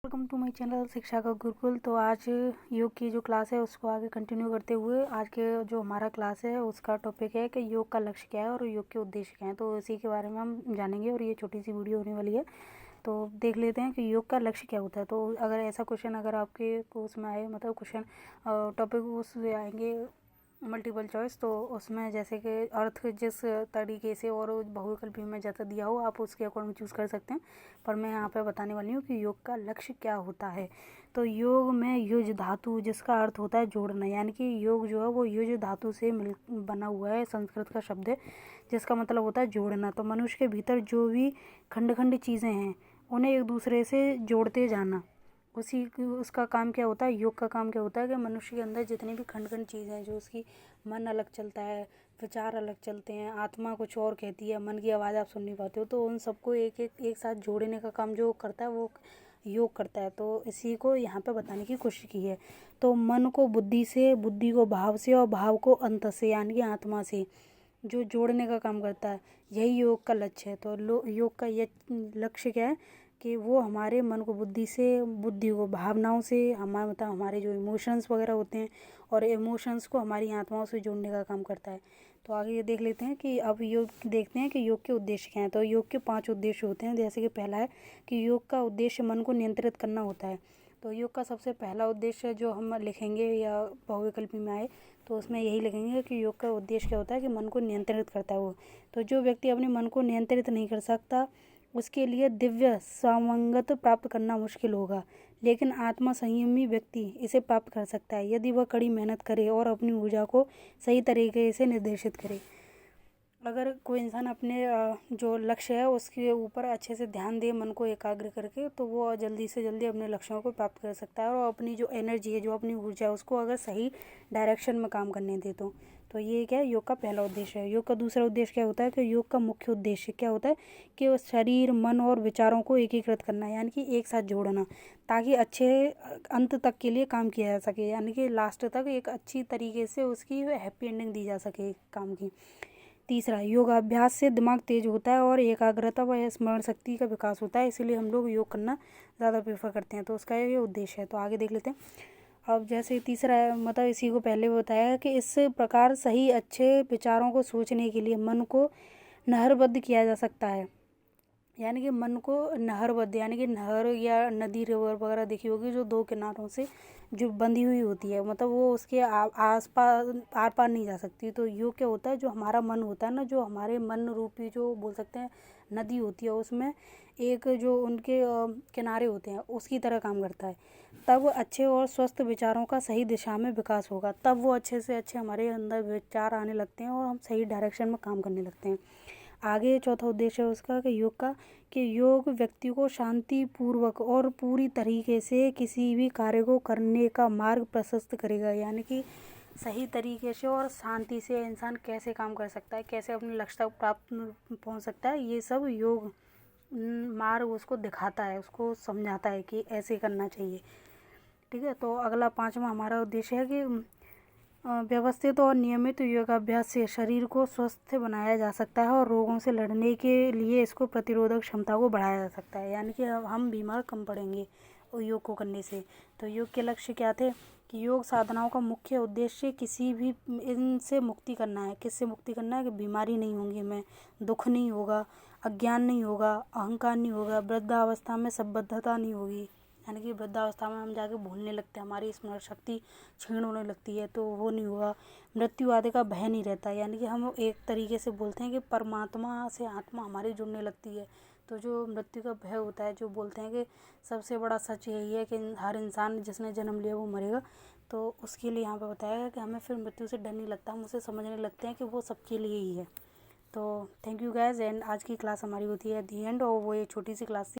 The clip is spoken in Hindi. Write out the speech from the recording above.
वेलकम टू माय चैनल शिक्षा का गुरुकुल। तो आज योग की जो क्लास है उसको आगे कंटिन्यू करते हुए आज के जो हमारा क्लास है उसका टॉपिक है कि योग का लक्ष्य क्या है और योग के उद्देश्य क्या हैं। तो इसी के बारे में हम जानेंगे और ये छोटी सी वीडियो होने वाली है। तो देख लेते हैं कि योग का लक्ष्य क्या होता है। तो अगर ऐसा क्वेश्चन अगर आपके को उसमें आए, मतलब क्वेश्चन टॉपिक उसमें आएंगे मल्टीपल चॉइस, तो उसमें जैसे कि अर्थ जिस तरीके से और बहुविकल्पी में जैसा दिया हो आप उसके अकॉर्डिंग चूज़ कर सकते हैं। पर मैं यहाँ पे बताने वाली हूँ कि योग का लक्ष्य क्या होता है। तो योग में युज धातु जिसका अर्थ होता है जोड़ना, यानी कि योग जो है वो युज धातु से मिल बना हुआ है, संस्कृत का शब्द है जिसका मतलब होता है जोड़ना। तो मनुष्य के भीतर जो भी खंड खंड चीज़ें हैं उन्हें एक दूसरे से जोड़ते जाना, उसका काम क्या होता है। योग का काम क्या होता है कि मनुष्य के अंदर जितनी भी खंड खंड चीज़ें हैं, जो उसकी मन अलग चलता है, विचार अलग चलते हैं, आत्मा कुछ और कहती है, मन की आवाज़ आप सुन नहीं पाते हो, तो उन सबको एक साथ जोड़ने का काम जो करता है वो योग करता है। तो इसी को यहाँ पे बताने की कोशिश की है। तो मन को बुद्धि से, बुद्धि को भाव से और भाव को अंत से यानी कि आत्मा से जो जोड़ने का काम करता है, यही योग का लक्ष्य है। तो योग का ये लक्ष्य क्या है कि वो हमारे मन को बुद्धि से, बुद्धि को भावनाओं से, हमारे जो इमोशंस वगैरह होते हैं और इमोशंस को हमारी आत्माओं से जोड़ने का काम करता है। तो आगे ये देख लेते हैं कि अब योग देखते हैं कि योग के उद्देश्य क्या हैं। तो योग के 5 उद्देश्य होते हैं। जैसे कि पहला है कि योग का उद्देश्य मन को नियंत्रित करना होता है। तो योग का सबसे पहला उद्देश्य जो हम लिखेंगे या बहुविकल्पी में आए तो उसमें यही लिखेंगे कि योग का उद्देश्य क्या होता है कि मन को नियंत्रित करता है वो। तो जो व्यक्ति अपने मन को नियंत्रित नहीं कर सकता उसके लिए दिव्य स्वांगत प्राप्त करना मुश्किल होगा, लेकिन आत्मा संयमी व्यक्ति इसे प्राप्त कर सकता है यदि वह कड़ी मेहनत करे और अपनी ऊर्जा को सही तरीके से निर्देशित करे। अगर कोई इंसान अपने जो लक्ष्य है उसके ऊपर अच्छे से ध्यान दे, मन को एकाग्र करके, तो वो जल्दी से जल्दी अपने लक्ष्यों को प्राप्त कर सकता है और अपनी जो एनर्जी है, जो अपनी ऊर्जा है, उसको अगर सही डायरेक्शन में काम करने दे तो ये क्या है, योग का पहला उद्देश्य है। योग का दूसरा उद्देश्य क्या होता है कि योग का मुख्य उद्देश्य क्या होता है कि वो शरीर, मन और विचारों को एकीकृत करना, यानी कि एक साथ जोड़ना, ताकि अच्छे अंत तक के लिए काम किया जा सके, यानी कि लास्ट तक एक अच्छी तरीके से उसकी हैप्पी एंडिंग दी जा सके काम की। तीसरा, योगाभ्यास से दिमाग तेज होता है और एकाग्रता व स्मरण शक्ति का विकास होता है, इसीलिए हम लोग योग करना ज़्यादा प्रेफर करते हैं। तो उसका ये उद्देश्य है। तो आगे देख लेते हैं। अब जैसे तीसरा है, मतलब इसी को पहले बताया है कि इस प्रकार सही अच्छे विचारों को सोचने के लिए मन को नहरबद्ध किया जा सकता है, यानी कि मन को नहरबद्ध, यानी कि नहर या नदी, रिवर वगैरह देखी होगी जो 2 किनारों से जो बंधी हुई होती है, मतलब वो उसके आस पास आर पार नहीं जा सकती। तो योग क्या होता है, जो हमारा मन होता है ना, जो हमारे मन रूपी जो बोल सकते हैं नदी होती है, उसमें एक जो उनके किनारे होते हैं उसकी तरह काम करता है। तब अच्छे और स्वस्थ विचारों का सही दिशा में विकास होगा, तब वो अच्छे से अच्छे हमारे अंदर विचार आने लगते हैं और हम सही डायरेक्शन में काम करने लगते हैं। आगे चौथा उद्देश्य है उसका कि योग का, कि योग व्यक्ति को शांति पूर्वक और पूरी तरीके से किसी भी कार्य को करने का मार्ग प्रशस्त करेगा, यानी कि सही तरीके से और शांति से इंसान कैसे काम कर सकता है, कैसे अपने लक्ष्य तक प्राप्त पहुंच सकता है, ये सब योग मार्ग उसको दिखाता है, उसको समझाता है कि ऐसे करना चाहिए। ठीक है। तो अगला 5वां हमारा उद्देश्य है कि व्यवस्थित और नियमित योगाभ्यास से शरीर को स्वस्थ बनाया जा सकता है और रोगों से लड़ने के लिए इसको प्रतिरोधक क्षमता को बढ़ाया जा सकता है, यानी कि हम बीमार कम पड़ेंगे योग को करने से। तो योग के लक्ष्य क्या थे कि योग साधनाओं का मुख्य उद्देश्य किसी भी इनसे मुक्ति करना है। किससे मुक्ति करना है कि बीमारी नहीं होंगी हमें, दुख नहीं होगा, अज्ञान नहीं होगा, अहंकार नहीं होगा, वृद्धावस्था में संबद्धता नहीं होगी, यानी कि वृद्धावस्था में हम जाके भूलने लगते हैं, हमारी स्मरण शक्ति क्षीण होने लगती है, तो वो नहीं होगा। मृत्यु आदि का भय नहीं रहता, यानी कि हम एक तरीके से बोलते हैं कि परमात्मा से आत्मा हमारी जुड़ने लगती है। तो जो मृत्यु का भय होता है, जो बोलते हैं कि सबसे बड़ा सच यही है कि हर इंसान जिसने जन्म लिया वो मरेगा, तो उसके लिए यहाँ पर बताया गया कि हमें फिर मृत्यु से डर नहीं लगता, हम उसे समझने लगते हैं कि वो सबके लिए ही है। तो थैंक यू गाइज। एंड आज की क्लास हमारी होती है दी एंड, और वो एक छोटी सी क्लास थी।